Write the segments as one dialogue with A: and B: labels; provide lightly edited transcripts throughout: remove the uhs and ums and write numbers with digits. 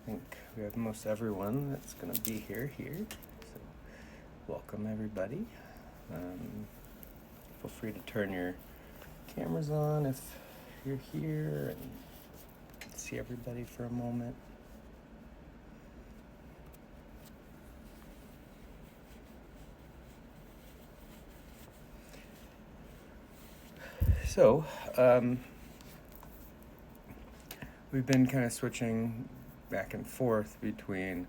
A: I think we have most everyone that's going to be here. So, welcome everybody. Feel free to turn your cameras on if you're here and see everybody for a moment. So, we've been kind of switching back and forth between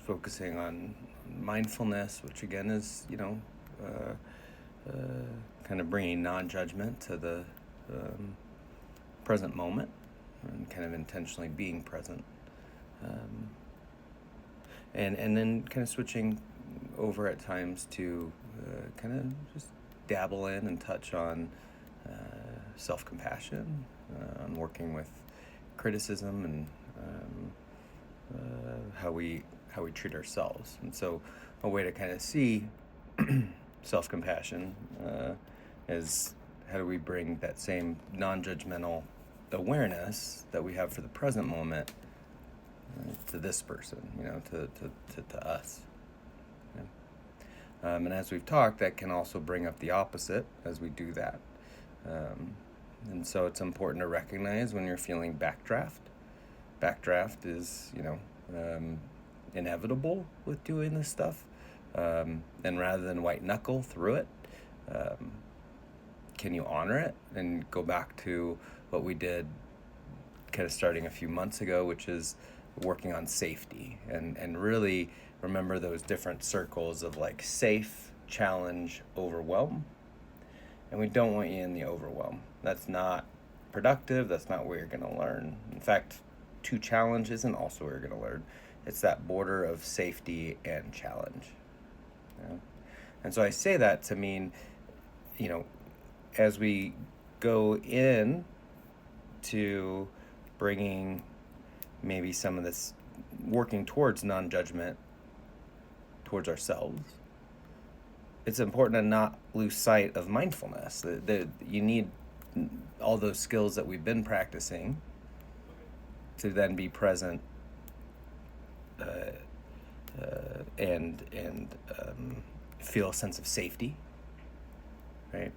A: focusing on mindfulness, which again is, kind of bringing non-judgment to the present moment and kind of intentionally being present. And then kind of switching over at times to kind of just dabble in and touch on self-compassion, on working with criticism and how we treat ourselves. And so a way to kind of see self-compassion is how do we bring that same non-judgmental awareness that we have for the present moment to this person, to us. And as we've talked, that can also bring up the opposite as we do that. And so it's important to recognize when you're feeling backdraft. Backdraft is, inevitable with doing this stuff. And rather than white knuckle through it, can you honor it and go back to what we did kind of starting a few months ago, which is working on safety and really remember those different circles of like safe, challenge, overwhelm. And we don't want you in the overwhelm. That's not productive. That's not where you're going to learn. In fact, to challenge isn't also where you're going to learn. It's that border of safety and challenge. And so I say that to mean, as we go in to bringing maybe some of this working towards non-judgment towards ourselves, it's important to not lose sight of mindfulness. You need all those skills that we've been practicing to then be present and feel a sense of safety, right?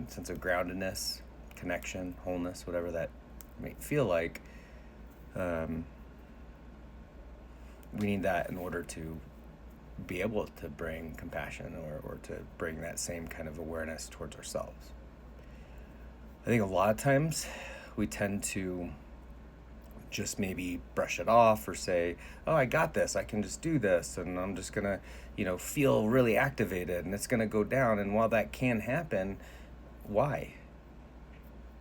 A: A sense of groundedness, connection, wholeness, whatever that may feel like. We need that in order to be able to bring compassion or to bring that same kind of awareness towards ourselves. I think a lot of times we tend to just maybe brush it off or say, oh, I got this, I can just do this, and I'm just gonna, feel really activated and it's gonna go down. And while that can happen, why?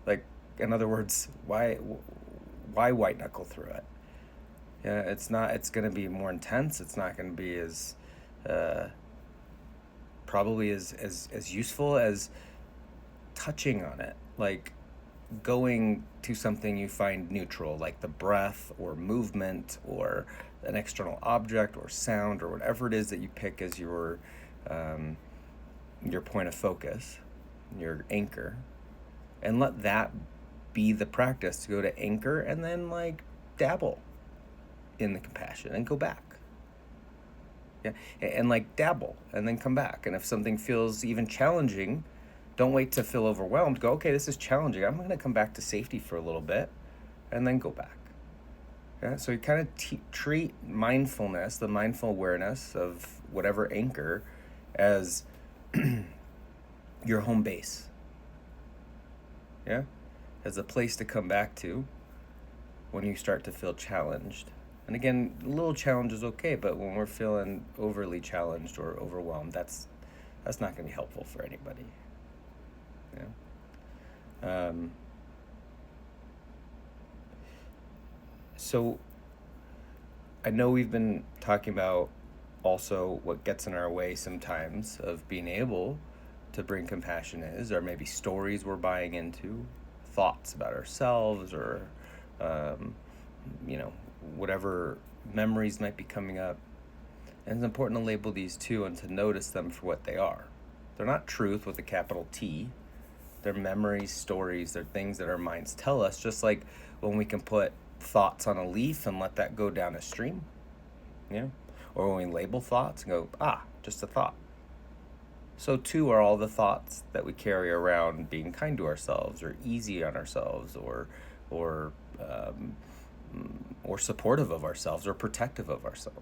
A: Like, in other words, why white knuckle through it? Yeah, it's going to be more intense. It's not going to be as probably as useful as touching on it, like going to something you find neutral, like the breath or movement or an external object or sound or whatever it is that you pick as your point of focus, your anchor, and let that be the practice to go to anchor and then like dabble in the compassion and go back. Yeah, and like dabble and then come back. And if something feels even challenging, don't wait to feel overwhelmed. Go, okay, this is challenging. I'm going to come back to safety for a little bit and then go back. Yeah, so you kind of treat mindfulness, the mindful awareness of whatever anchor, as your home base. Yeah, as a place to come back to when you start to feel challenged. And again, a little challenge is okay, but when we're feeling overly challenged or overwhelmed, that's not going to be helpful for anybody. Yeah. So I know we've been talking about also what gets in our way sometimes of being able to bring compassion or maybe stories we're buying into, thoughts about ourselves or whatever memories might be coming up. And it's important to label these too and to notice them for what they are. They're not truth with a capital T. They're memories, stories, they're things that our minds tell us, just like when we can put thoughts on a leaf and let that go down a stream, yeah? Or when we label thoughts and go, just a thought. So too are all the thoughts that we carry around, being kind to ourselves or easy on ourselves, or um, or supportive of ourselves or protective of ourselves.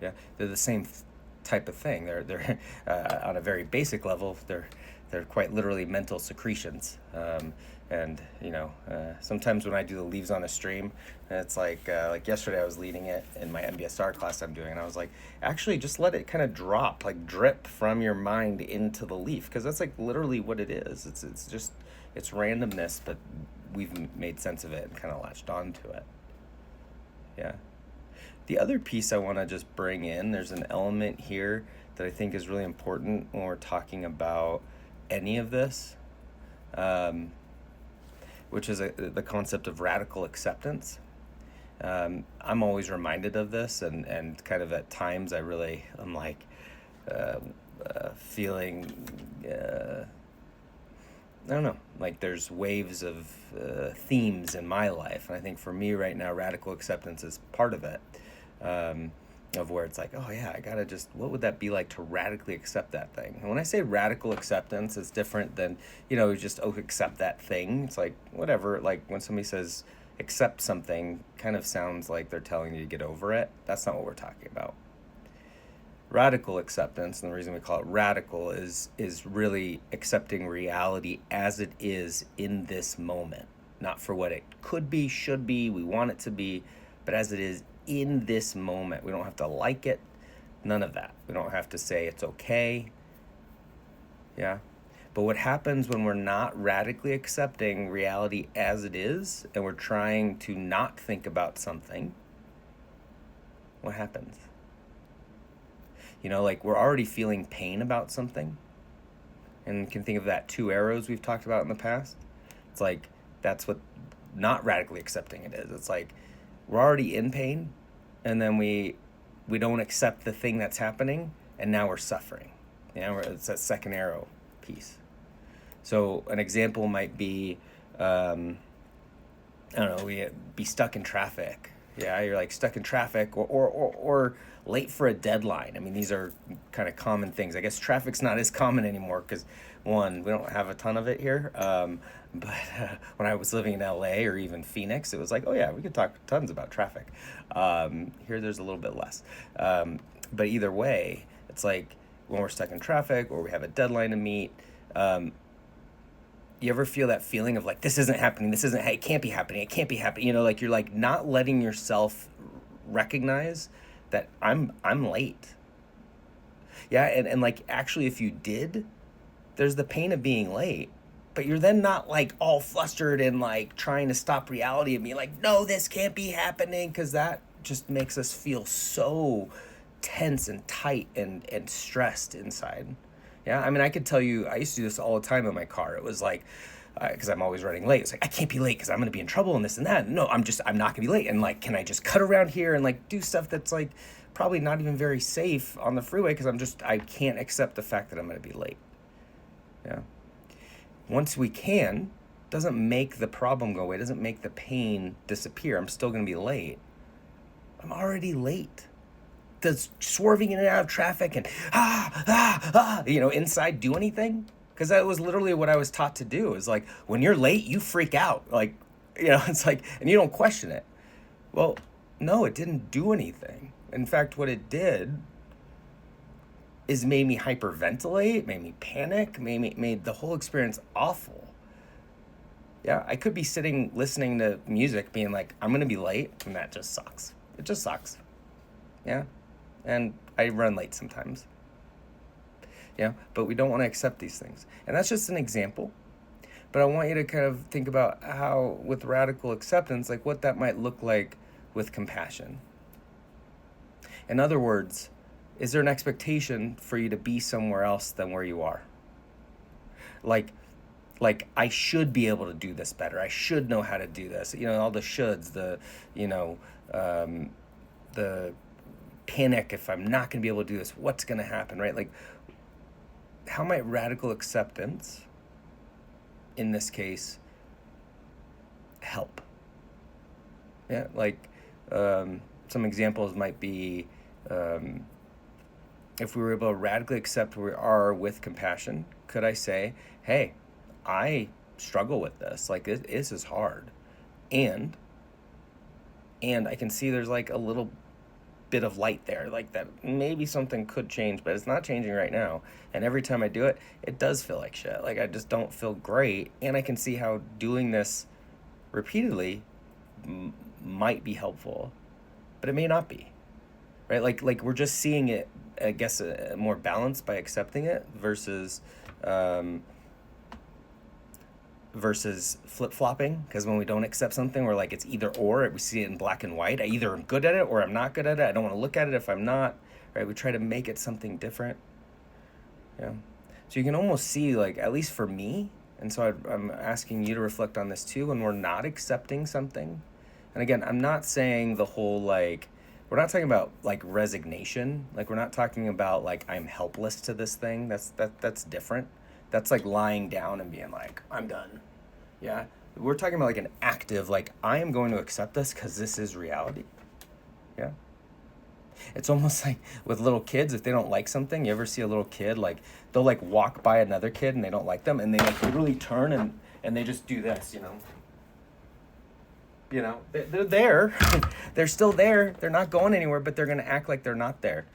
A: Yeah, they're the same type of thing. They're on a very basic level. They're quite literally mental secretions. And sometimes when I do the leaves on a stream, it's like yesterday I was leading it in my MBSR class I'm doing, and I was like, actually just let it kind of drop, like drip from your mind into the leaf, because that's like literally what it is. It's just it's randomness, but we've made sense of it and kind of latched onto it. Yeah. The other piece I want to just bring in, there's an element here that I think is really important when we're talking about any of this, which is the concept of radical acceptance. I'm always reminded of this, and kind of at times I'm like feeling, I don't know, like there's waves of themes in my life. And I think for me right now, radical acceptance is part of it. Of where it's like, oh yeah, I gotta just, what would that be like to radically accept that thing? And when I say radical acceptance, it's different than, just, accept that thing. It's like, whatever, like when somebody says accept something, kind of sounds like they're telling you to get over it. That's not what we're talking about. Radical acceptance, and the reason we call it radical is really accepting reality as it is in this moment. Not for what it could be, should be, we want it to be, but as it is in this moment. We don't have to like it, none of that. We don't have to say it's okay. Yeah. But what happens when we're not radically accepting reality as it is, and we're trying to not think about something, what happens? Like we're already feeling pain about something, and you can think of that 2 arrows we've talked about in the past. It's like, that's what not radically accepting it is. It's like, we're already in pain, and then we don't accept the thing that's happening, and now we're suffering. It's that second arrow piece. So an example might be, I don't know, we be stuck in traffic. Yeah, you're like stuck in traffic, or late for a deadline. I mean, these are kind of common things. I guess traffic's not as common anymore because, one, we don't have a ton of it here. But when I was living in LA or even Phoenix, it was like, oh yeah, we could talk tons about traffic. Here, there's a little bit less. But either way, it's like when we're stuck in traffic or we have a deadline to meet. You ever feel that feeling of like, this isn't happening, it can't be happening, like you're like not letting yourself recognize that I'm late. Yeah, and like actually if you did, there's the pain of being late, but you're then not like all flustered and like trying to stop reality and being like, no, this can't be happening, because that just makes us feel so tense and tight and stressed inside. Yeah, I mean, I could tell you, I used to do this all the time in my car. It was like, because I'm always running late. It's like, I can't be late because I'm going to be in trouble and this and that. No, I'm not going to be late. And like, can I just cut around here and like do stuff that's like probably not even very safe on the freeway, because I can't accept the fact that I'm going to be late. Yeah. Once we can, doesn't make the problem go away, doesn't make the pain disappear. I'm still going to be late. I'm already late. Does swerving in and out of traffic and inside do anything? Because that was literally what I was taught to do. Is like, when you're late, you freak out. Like, it's like, and you don't question it. Well, no, it didn't do anything. In fact, what it did is made me hyperventilate, made me panic, made the whole experience awful. Yeah, I could be sitting listening to music being like, I'm going to be late, and that just sucks. It just sucks. Yeah. And I run late sometimes. Yeah, but we don't want to accept these things. And that's just an example. But I want you to kind of think about how, with radical acceptance, like what that might look like with compassion. In other words, is there an expectation for you to be somewhere else than where you are? Like I should be able to do this better. I should know how to do this. All the shoulds, the panic if I'm not going to be able to do this. What's going to happen, right? Like, how might radical acceptance, in this case, help? Yeah, like some examples might be, um, if we were able to radically accept where we are with compassion, could I say, hey, I struggle with this. Like, this is hard. And I can see there's like a little bit of light there, like that maybe something could change, but it's not changing right now. And every time I do it, it does feel like shit. Like I just don't feel great. And I can see how doing this repeatedly might be helpful, but it may not be, right? Like we're just seeing it, I guess, more balanced by accepting it um, versus flip-flopping, because when we don't accept something, we're like, it's either or. We see it in black and white. I either am good at it or I'm not good at it. I don't want to look at it if I'm not, right? We try to make it something different. Yeah. So you can almost see, like, at least for me, and so I'm asking you to reflect on this too, when we're not accepting something. And again, I'm not saying the whole, like, we're not talking about like resignation. Like we're not talking about like I'm helpless to this thing. That's different. That's like lying down and being like, I'm done. Yeah. We're talking about like an active, like, I am going to accept this because this is reality. Yeah. It's almost like with little kids, if they don't like something, you ever see a little kid, like, they'll like walk by another kid and they don't like them and they like literally turn and they just do this, you know? They're there. They're still there. They're not going anywhere, but they're going to act like they're not there.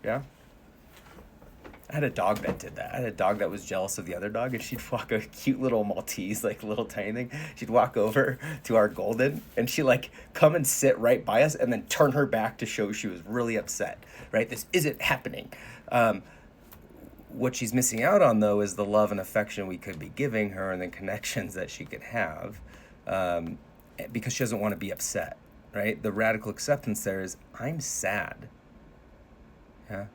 A: Yeah. I had a dog that did that. I had a dog that was jealous of the other dog, and she'd walk, a cute little Maltese, like little tiny thing. She'd walk over to our golden, and she'd like come and sit right by us, and then turn her back to show she was really upset. Right? This isn't happening. What she's missing out on, though, is the love and affection we could be giving her, and the connections that she could have, because she doesn't want to be upset. Right? The radical acceptance there is, I'm sad. Yeah.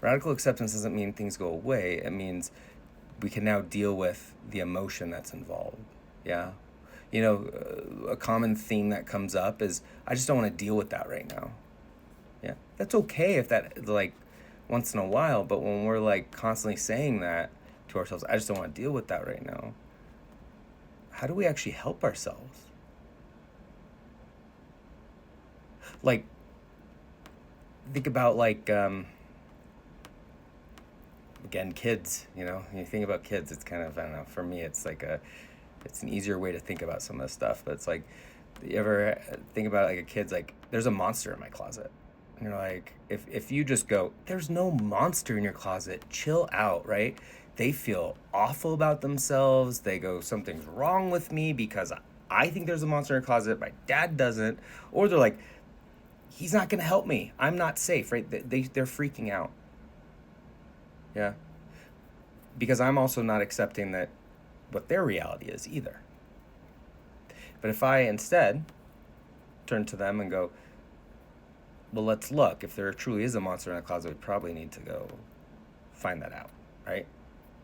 A: Radical acceptance doesn't mean things go away. It means we can now deal with the emotion that's involved. Yeah. A common theme that comes up is, I just don't want to deal with that right now. Yeah. That's okay if that, like, once in a while, but when we're like constantly saying that to ourselves, I just don't want to deal with that right now, how do we actually help ourselves? Like, think about like, again, kids, you think about kids, it's kind of, I don't know, for me, it's like it's an easier way to think about some of this stuff, but it's like, you ever think about like a kid's like, there's a monster in my closet. And you're like, if you just go, there's no monster in your closet, chill out, right? They feel awful about themselves. They go, something's wrong with me because I think there's a monster in your closet, my dad doesn't. Or they're like, he's not going to help me. I'm not safe, right? They're freaking out. Yeah. Because I'm also not accepting that what their reality is either. But if I instead turn to them and go, well, let's look. If there truly is a monster in the closet, we probably need to go find that out, right?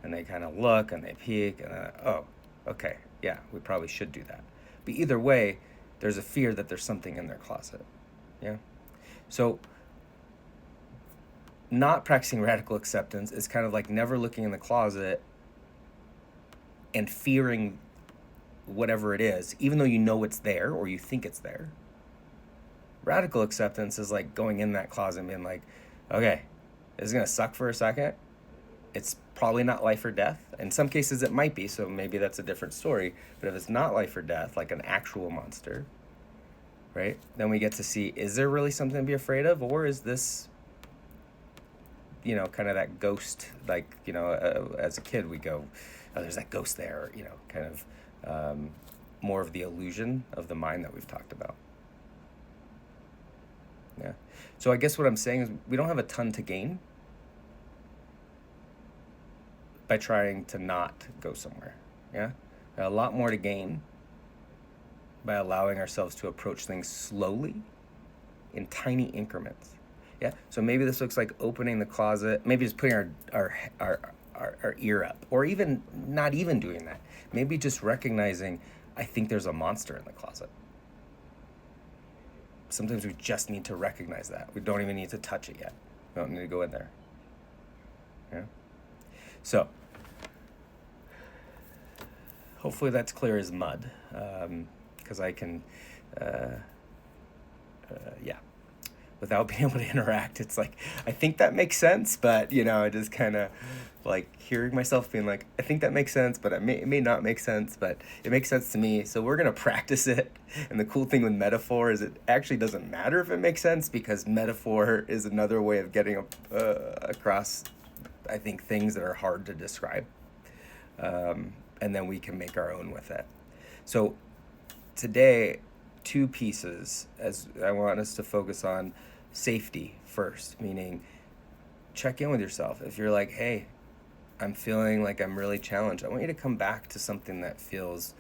A: And they kind of look and they peek and then, oh, okay, yeah, we probably should do that. But either way, there's a fear that there's something in their closet. Yeah. So not practicing radical acceptance is kind of like never looking in the closet and fearing whatever it is, even though you know it's there or you think it's there. Radical acceptance is like going in that closet and being like, okay, this is going to suck for a second. It's probably not life or death. In some cases it might be, so maybe that's a different story. But if it's not life or death, like an actual monster, right, then we get to see, is there really something to be afraid of? Or is this, kind of that ghost, like, as a kid we go, oh, there's that ghost there, kind of more of the illusion of the mind that we've talked about. Yeah. So I guess what I'm saying is we don't have a ton to gain by trying to not go somewhere. Yeah. A lot more to gain by allowing ourselves to approach things slowly in tiny increments. Yeah. So maybe this looks like opening the closet, maybe just putting our ear up, or even not even doing that. Maybe just recognizing, I think there's a monster in the closet. Sometimes we just need to recognize that. We don't even need to touch it yet. We don't need to go in there. Yeah. So hopefully that's clear as mud, because I can, yeah, without being able to interact, it's like, I think that makes sense, but, I just kind of like hearing myself being like, I think that makes sense, but it may not make sense, but it makes sense to me. So we're going to practice it. And the cool thing with metaphor is it actually doesn't matter if it makes sense, because metaphor is another way of getting across, I think, things that are hard to describe. And then we can make our own with it. So today, 2 pieces, as I want us to focus on safety first, meaning check in with yourself. If you're like, hey, I'm feeling like I'm really challenged, I want you to come back to something that feels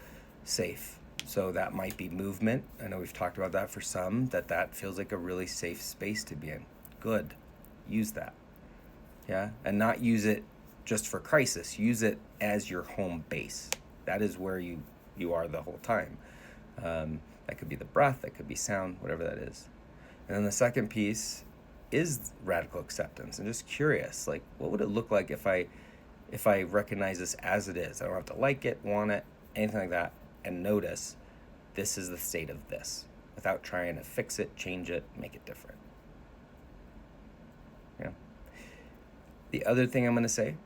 A: safe. So that might be movement. I know we've talked about that for some, that feels like a really safe space to be in. Good. Use that. Yeah. And not use it just for crisis. Use it as your home base. That is where you are the whole time. That could be the breath, that could be sound, whatever that is. And then the second piece is radical acceptance, and just curious, like, what would it look like if I recognize this as it is? I don't have to like it, want it, anything like that, and notice this is the state of this, without trying to fix it, change it, make it different. Yeah. The other thing I'm going to say,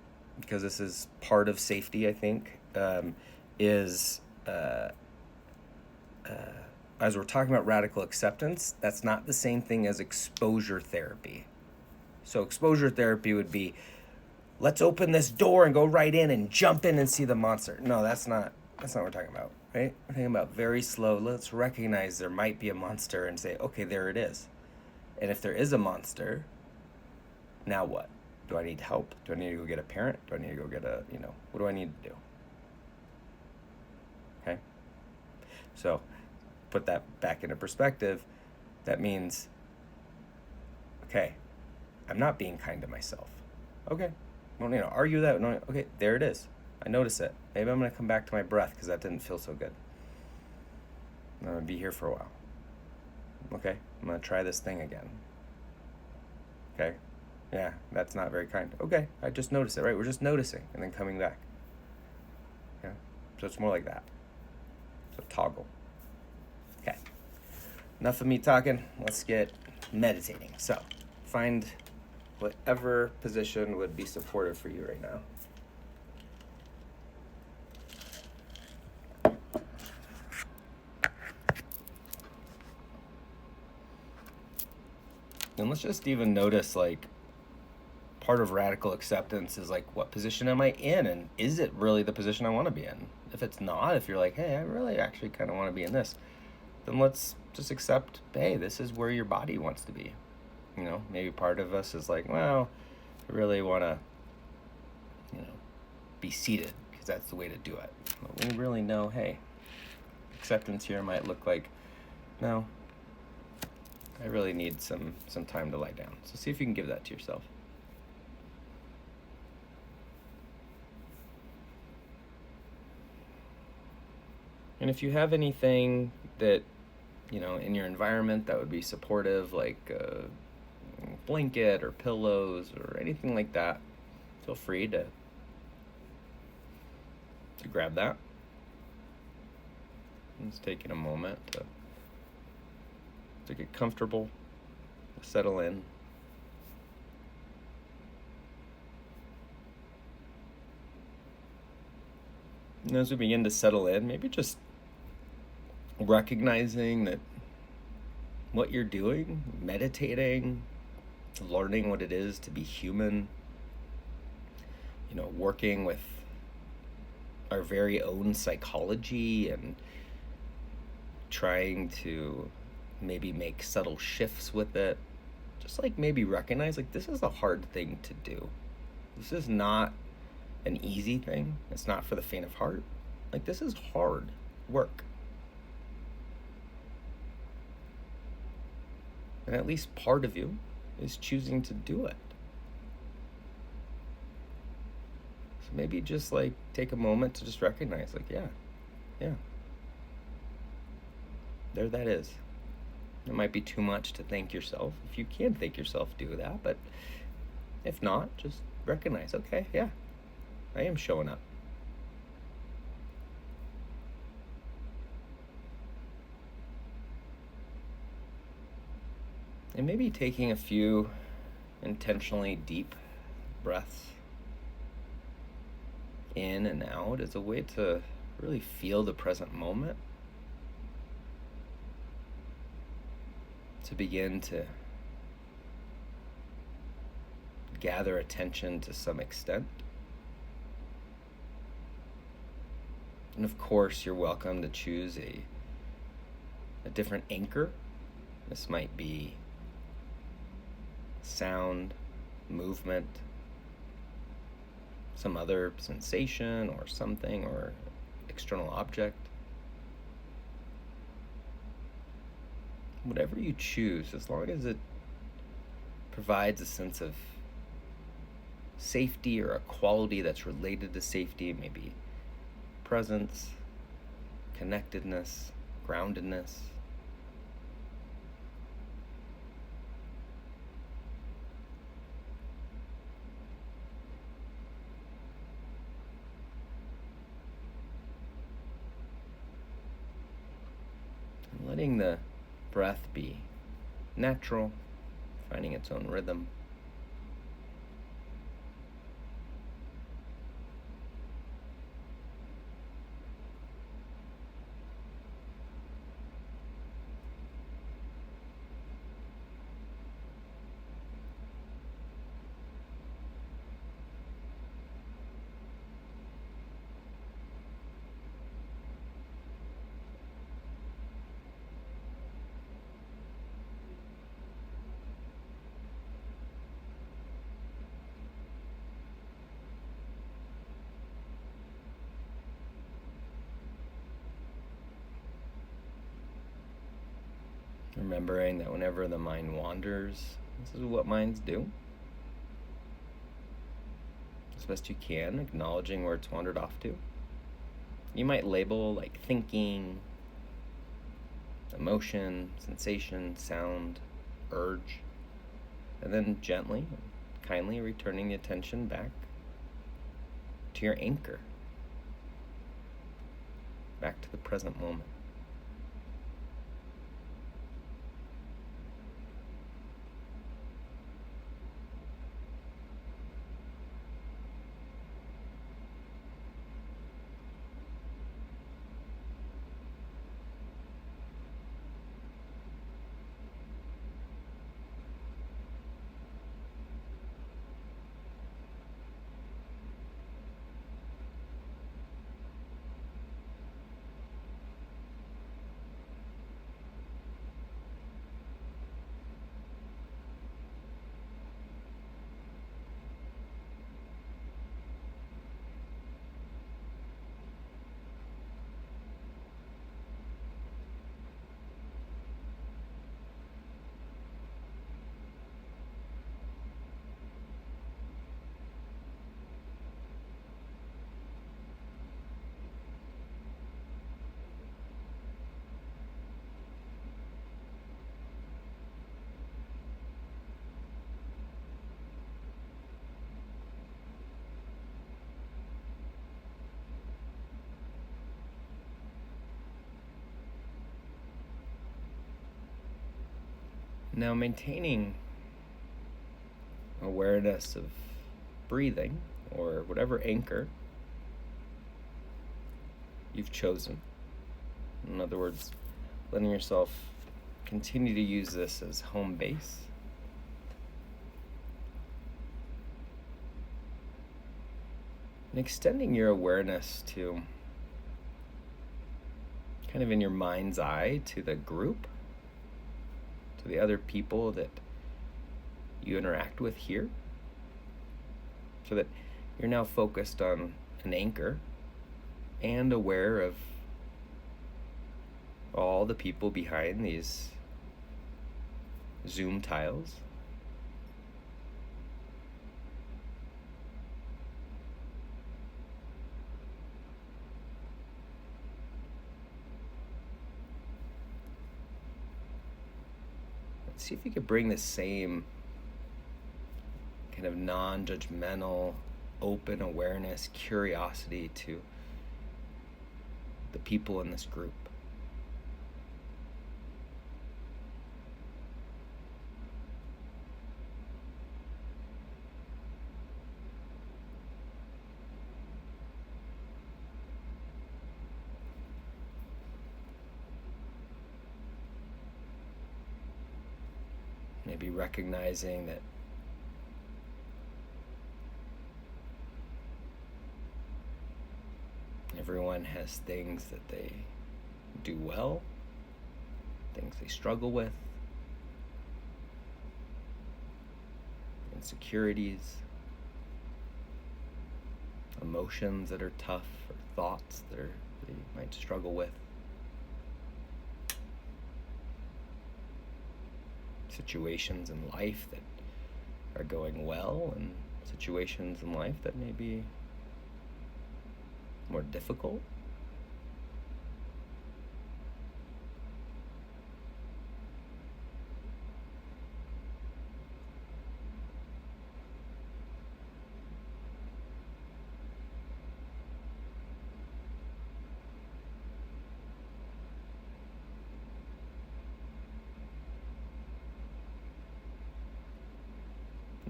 A: because this is part of safety, I think, is as we're talking about radical acceptance, that's not the same thing as exposure therapy. So exposure therapy would be, let's open this door and go right in and jump in and see the monster. No, that's not what we're talking about, right? We're talking about very slow. Let's recognize there might be a monster and say, okay, there it is. And if there is a monster, now what? Do I need help? Do I need to go get a parent? Do I need to go get what do I need to do? Okay? So put that back into perspective. That means, okay, I'm not being kind to myself. Okay, I don't need to argue that. No, okay, there it is. I notice it. Maybe I'm going to come back to my breath because that didn't feel so good. I'm going to be here for a while. Okay, I'm going to try this thing again. Okay, yeah, that's not very kind. Okay, I just noticed it, right? We're just noticing and then coming back. Yeah, so it's more like that. So toggle. Okay, enough of me talking. Let's get meditating. So find whatever position would be supportive for you right now. And let's just even notice, like, part of radical acceptance is like, what position am I in? And is it really the position I want to be in? If it's not, if you're like, hey, I really actually kind of want to be in this, then let's just accept, hey, this is where your body wants to be. Maybe part of us is like, well, I really want to, be seated because that's the way to do it. But we really know, hey, acceptance here might look like, no, I really need some time to lie down. So see if you can give that to yourself. And if you have anything that, in your environment that would be supportive, like a blanket or pillows or anything like that, feel free to grab that. Just taking a moment to get comfortable, to settle in. And as we begin to settle in, maybe just recognizing that what you're doing, meditating, learning what it is to be human, working with our very own psychology and trying to maybe make subtle shifts with it. Just like maybe recognize, like, this is a hard thing to do. This is not an easy thing. It's not for the faint of heart. Like, this is hard work. And at least part of you is choosing to do it. So maybe just like take a moment to just recognize, like, yeah, there that is. It might be too much to thank yourself. If you can thank yourself, do that. But if not, just recognize, okay, yeah, I am showing up. And maybe taking a few intentionally deep breaths in and out is a way to really feel the present moment, to begin to gather attention to some extent. And of course, you're welcome to choose a different anchor. This might be sound, movement, some other sensation or something, or external object. Whatever you choose, as long as it provides a sense of safety or a quality that's related to safety, maybe presence, connectedness, groundedness. And letting the breath be natural, finding its own rhythm. Remembering that whenever the mind wanders, this is what minds do. As best you can, acknowledging where it's wandered off to. You might label like thinking, emotion, sensation, sound, urge, and then gently, kindly returning the attention back to your anchor, back to the present moment. Now, maintaining awareness of breathing, or whatever anchor you've chosen. In other words, letting yourself continue to use this as home base. And extending your awareness to kind of in your mind's eye to the group, to the other people that you interact with here, so that you're now focused on an anchor and aware of all the people behind these Zoom tiles. See if you could bring the same kind of non-judgmental, open awareness, curiosity to the people in this group. Maybe recognizing that everyone has things that they do well, things they struggle with, insecurities, emotions that are tough, or thoughts that they might struggle with, situations in life that are going well, and situations in life that may be more difficult.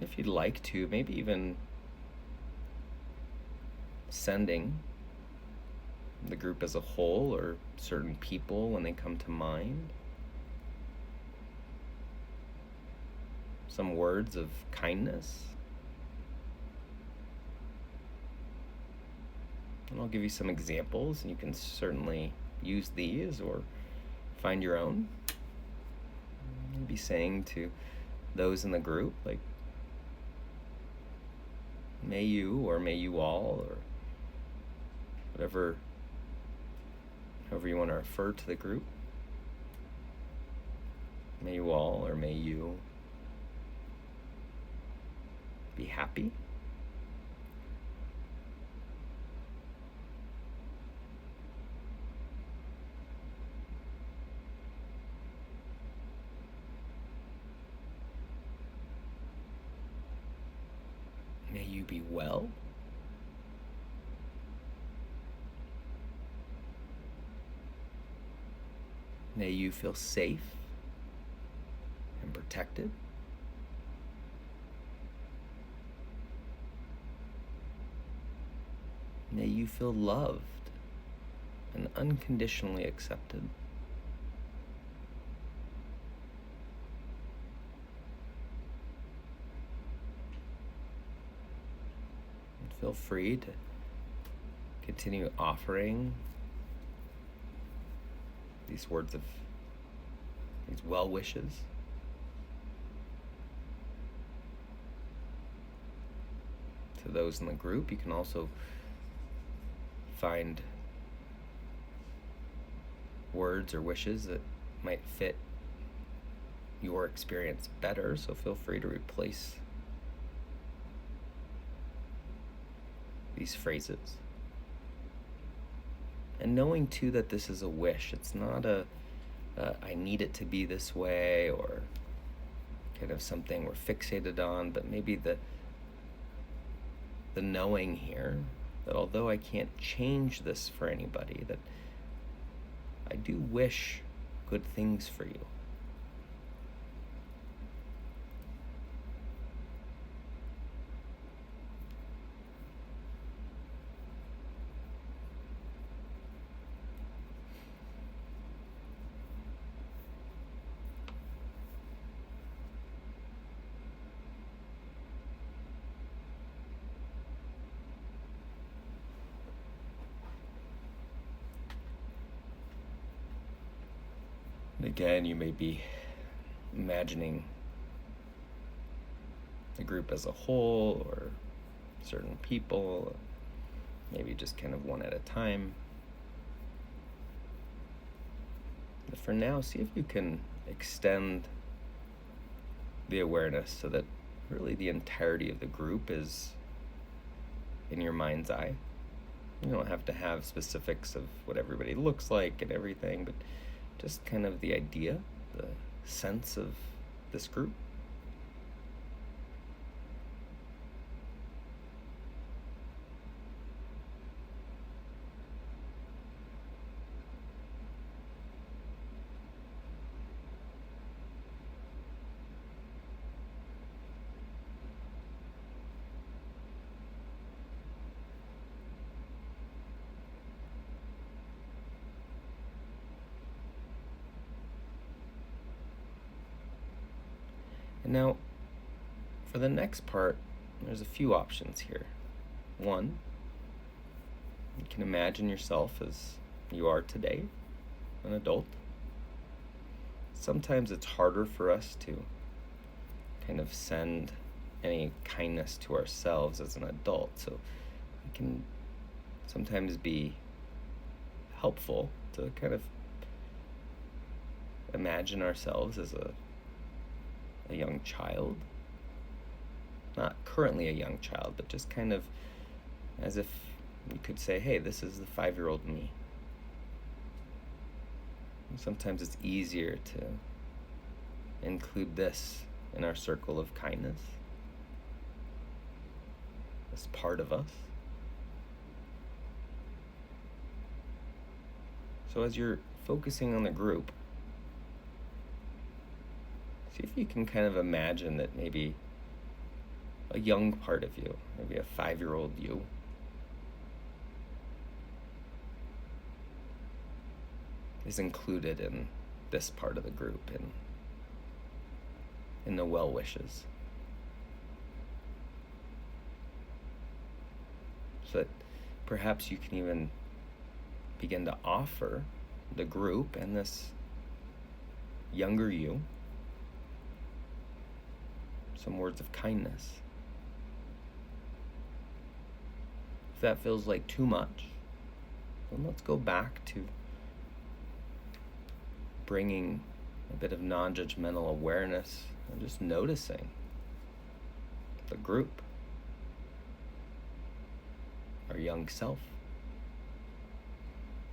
A: If you'd like to, maybe even sending the group as a whole or certain people when they come to mind some words of kindness. And I'll give you some examples, and you can certainly use these or find your own. Maybe saying to those in the group, like, may you, or may you all, or whatever, however you want to refer to the group. May you all, or may you be happy. May you be well. May you feel safe and protected. May you feel loved and unconditionally accepted. And feel free to continue offering these words of these well wishes to those in the group. You can also find words or wishes that might fit your experience better, so feel free to replace these phrases. And knowing too that this is a wish, it's not I need it to be this way, or kind of something we're fixated on, but maybe the knowing here that although I can't change this for anybody, that I do wish good things for you. And again, you may be imagining the group as a whole, or certain people, maybe just kind of one at a time. But for now, see if you can extend the awareness so that really the entirety of the group is in your mind's eye. You don't have to have specifics of what everybody looks like and everything, but just kind of the idea, the sense of this group. Now, for the next part, there's a few options here. One, you can imagine yourself as you are today, an adult. Sometimes it's harder for us to kind of send any kindness to ourselves as an adult, so it can sometimes be helpful to kind of imagine ourselves as a young child. Not currently a young child, but just kind of as if you could say, hey, this is the 5-year-old me. And sometimes it's easier to include this in our circle of kindness, this part of us. So as you're focusing on the group, see if you can kind of imagine that maybe a young part of you, maybe a 5-year-old you, is included in this part of the group, in the well wishes. So that perhaps you can even begin to offer the group and this younger you some words of kindness. If that feels like too much, then let's go back to bringing a bit of non-judgmental awareness and just noticing the group, our young self.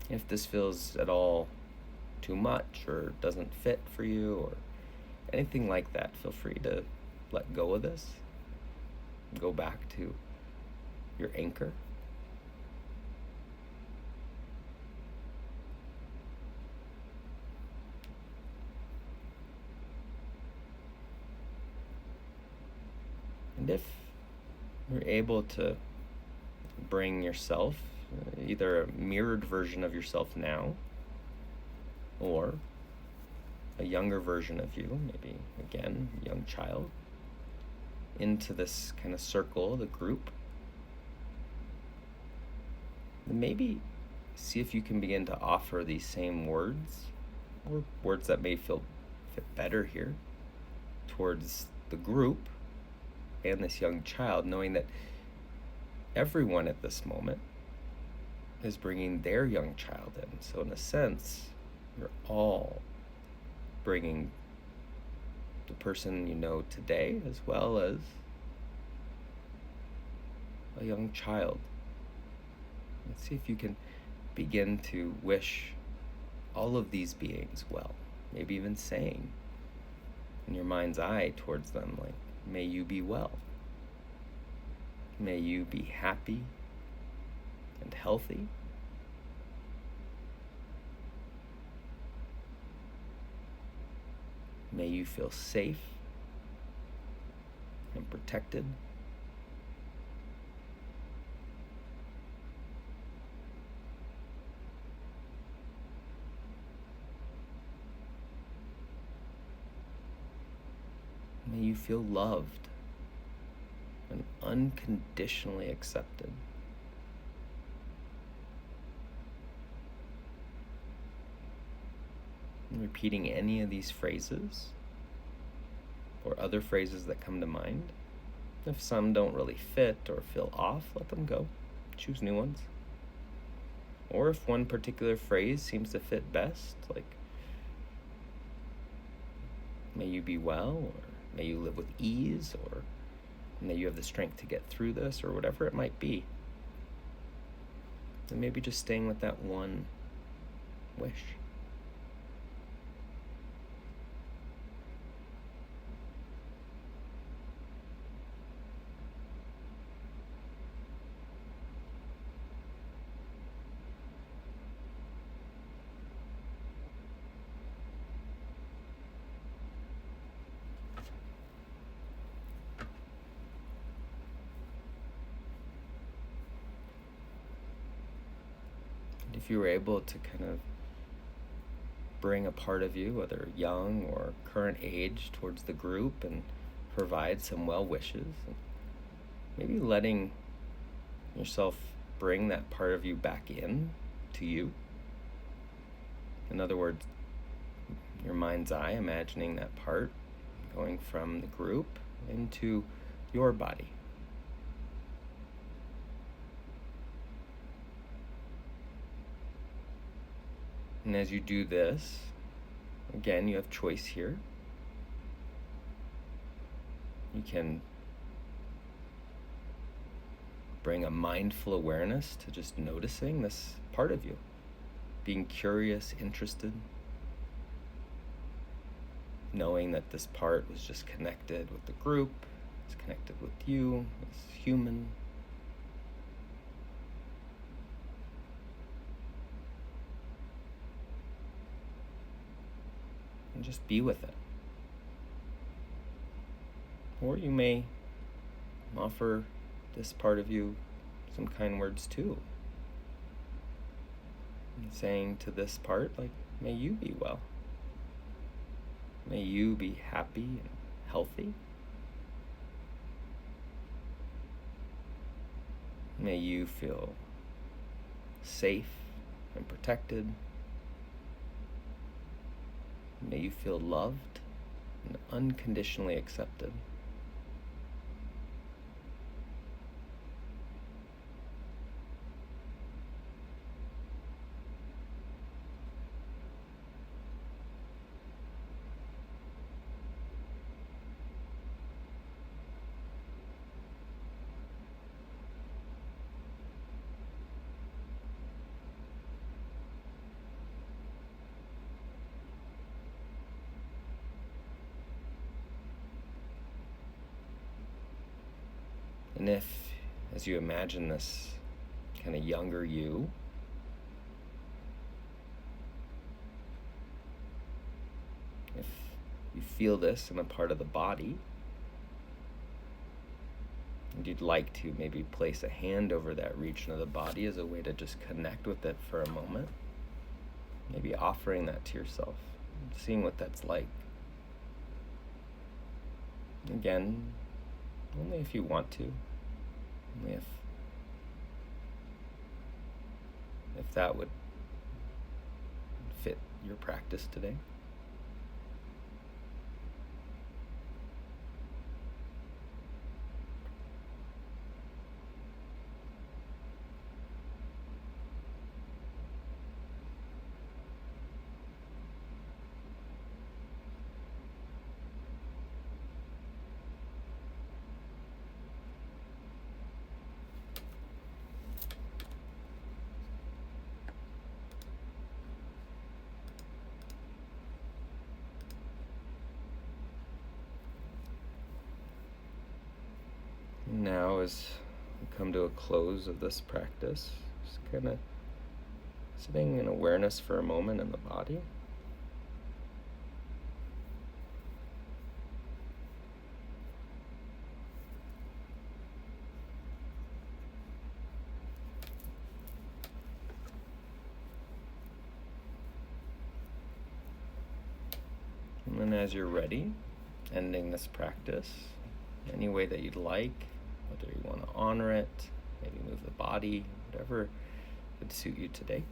A: If this feels at all too much or doesn't fit for you or anything like that, feel free to let go of this. Go back to your anchor. And if you're able to bring yourself, either a mirrored version of yourself now, or a younger version of you, maybe again, a young child, into this kind of circle, the group, then maybe see if you can begin to offer these same words, or words that may fit better here, towards the group and this young child, knowing that everyone at this moment is bringing their young child in. So in a sense, you're all bringing the person you know today as well as a young child. Let's see if you can begin to wish all of these beings well. Maybe even saying in your mind's eye towards them, like, may you be well. May you be happy and healthy. May you feel safe and protected. May you feel loved and unconditionally accepted. And repeating any of these phrases or other phrases that come to mind. If some don't really fit or feel off, let them go. Choose new ones. Or if one particular phrase seems to fit best, like, may you be well, or may you live with ease, or may you have the strength to get through this, or whatever it might be. And maybe just staying with that one wish. If you were able to kind of bring a part of you, whether young or current age, towards the group and provide some well wishes, and maybe letting yourself bring that part of you back in to you. In other words, your mind's eye, imagining that part going from the group into your body. And as you do this, again, you have choice here. You can bring a mindful awareness to just noticing this part of you, being curious, interested, knowing that this part was just connected with the group, it's connected with you, it's human. And just be with it. Or you may offer this part of you some kind words too. And saying to this part, like, may you be well. May you be happy and healthy. May you feel safe and protected. May you feel loved and unconditionally accepted. And if, as you imagine this kind of younger you, if you feel this in a part of the body, and you'd like to maybe place a hand over that region of the body as a way to just connect with it for a moment, maybe offering that to yourself, seeing what that's like. Again, only if you want to, only if that would fit your practice today. Now, as we come to a close of this practice, just kind of sitting in awareness for a moment in the body. And then as you're ready, ending this practice any way that you'd like, whether you want to honor it, maybe move the body, whatever would suit you today.